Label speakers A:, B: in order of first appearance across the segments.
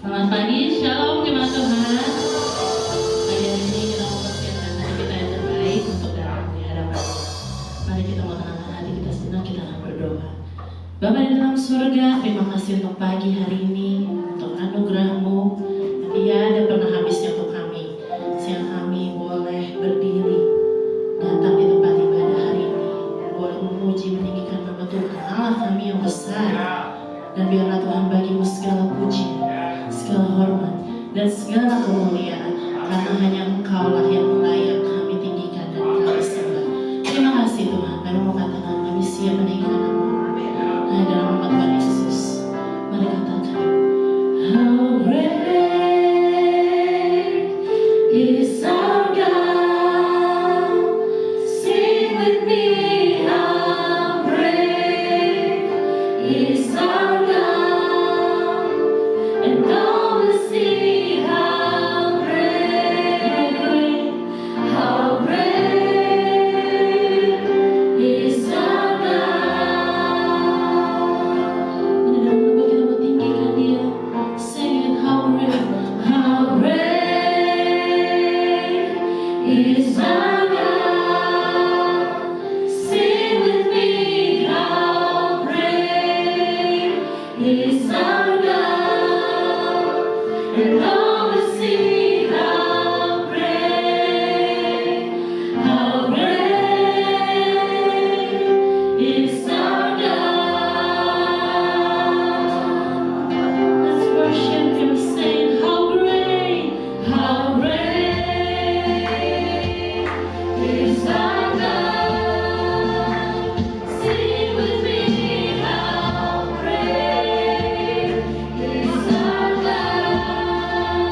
A: Selamat pagi, shalom jemaat Tuhan. Pagi hari ini kita mau persiapkan hati kita yang terbaik untuk datang di hadapan. Mari kita mau tenangkan hati kita sejenak, kita akan berdoa. Bapa di dalam surga, terima kasih untuk pagi hari ini, untuk anugerah-Mu yang tiada pernah habisnya untuk kami. Sehingga kami boleh berdiri, datang di tempat ibadah hari ini, boleh memuji, meninggikan nama Tuhan, Allah kami yang besar. Dan biarlah Tuhan bagi-Mu segala puji, segala hormat, dan segala kemuliaan, karena hanya Engkau-lah yang layak kami tinggikan dan kami sembah. Terima kasih Tuhan, kami mau katakan kami siap meninggikan nama-Mu. Hanya dalam nama Tuhan Yesus, mari katakan, How great is our God. Sing with me, how great is our God. And all will see how great is our God. Ini dalam nama kita mau tinggikan Dia. Sing it, how great is our God. Sing with me, how great is our God. And all will see how great is our God. Let's worship Him, saying, How great is our God. Sing with me, how great is our God.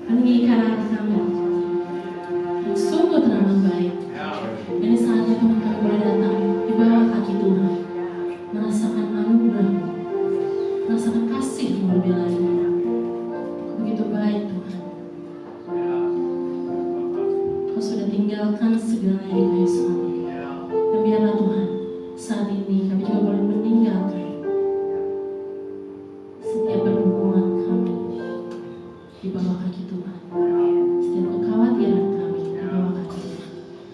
A: peninggikan kami yang sungguh teramat baik. Ini saatnya Tuhan kami boleh datang di bawah kaki Tuhan, merasakan anugerah-Mu, merasakan kasih-Mu lebih lagi. Begitu baik Tuhan. Kau sudah tinggalkan segalanya di kayu salib. Dan biarlah Tuhan, saat ini kami juga boleh meninggalkan setiap perhubungan kami di bawah kaki Tuhan, setiap kekhawatiran kami di bawah kaki Tuhan,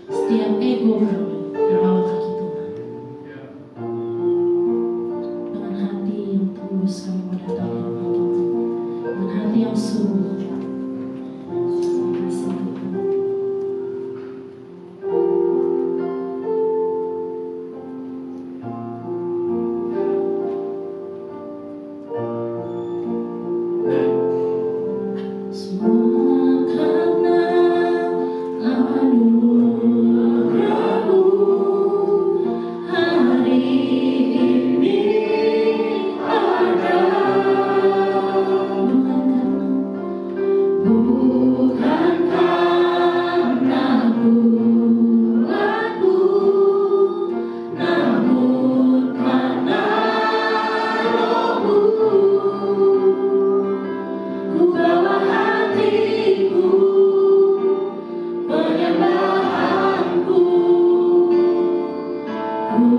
A: setiap ego kami di bawah kaki Tuhan. Dengan hati yang tulus kami mau datang di bawah Tuhan, dengan hati yang sungguh.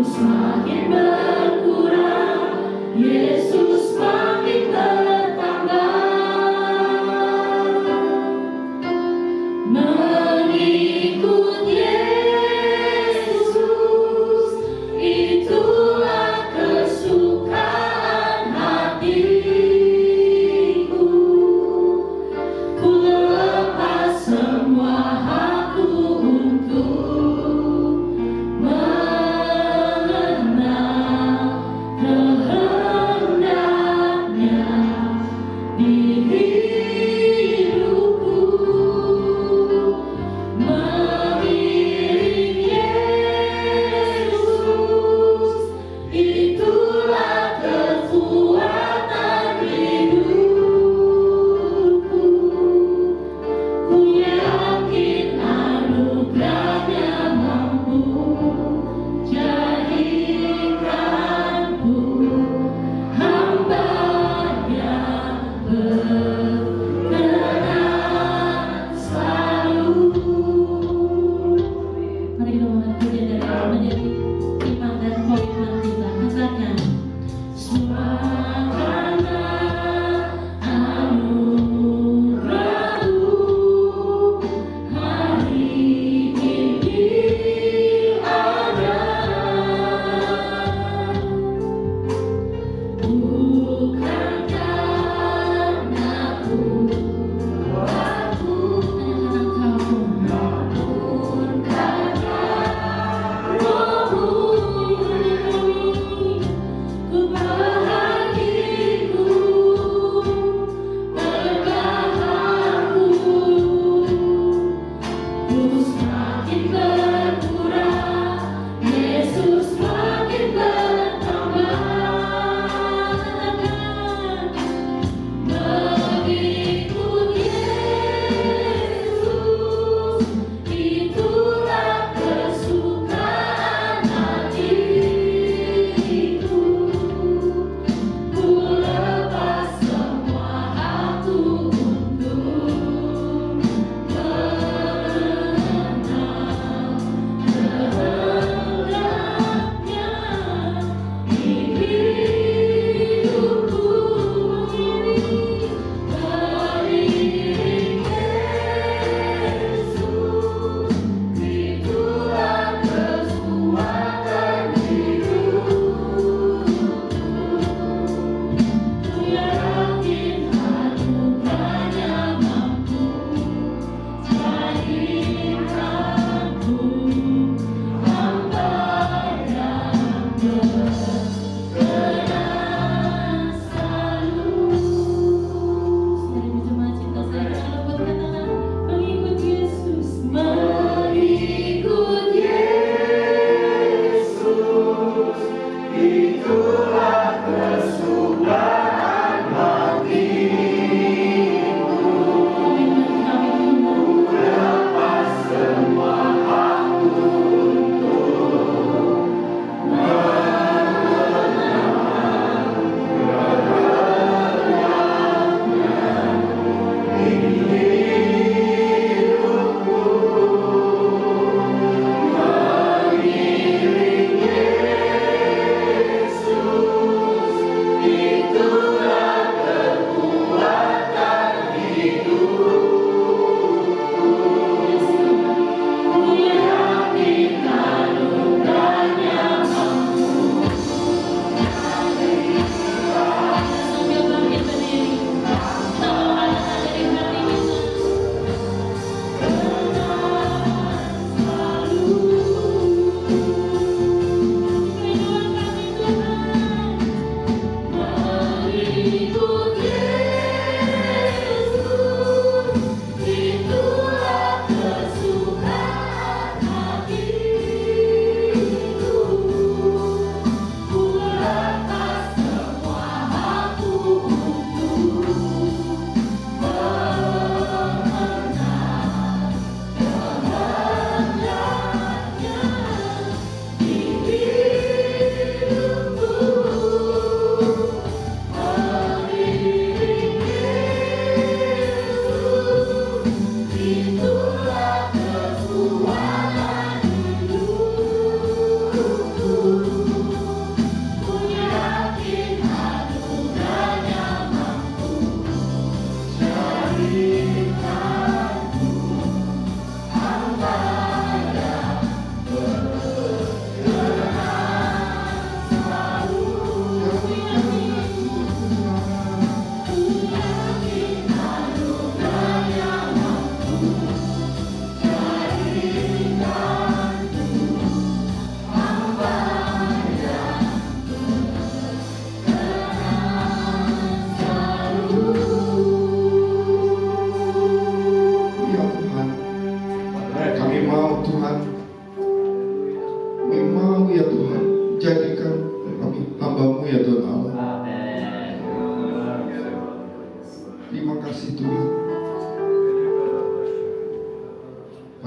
A: Semakin berkurang, Yesus makin bertambah.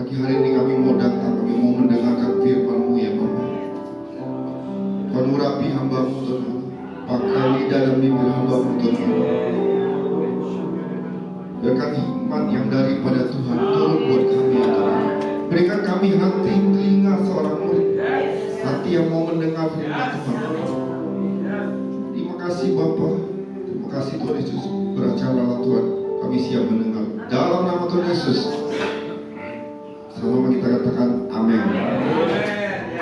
B: pagi hari ini kami mau datang, kami mau mendengarkan firman-Mu ya Bapa. Tuhan urapi hamba-Mu Tuhan, pakai lidah dan bibir hamba-Mu Tuhan. Biarkan hikmat yang daripada Tuhan turun buat kami ya Tuhan. Berikan kami hati telinga seorang murid, hati yang mau mendengar firman Tuhan. Terima kasih Bapa, terima kasih Tuhan Yesus. Beracaralah Tuhan, kami siap mendengar. Dalam nama Tuhan Yesus, sama kita katakan amin.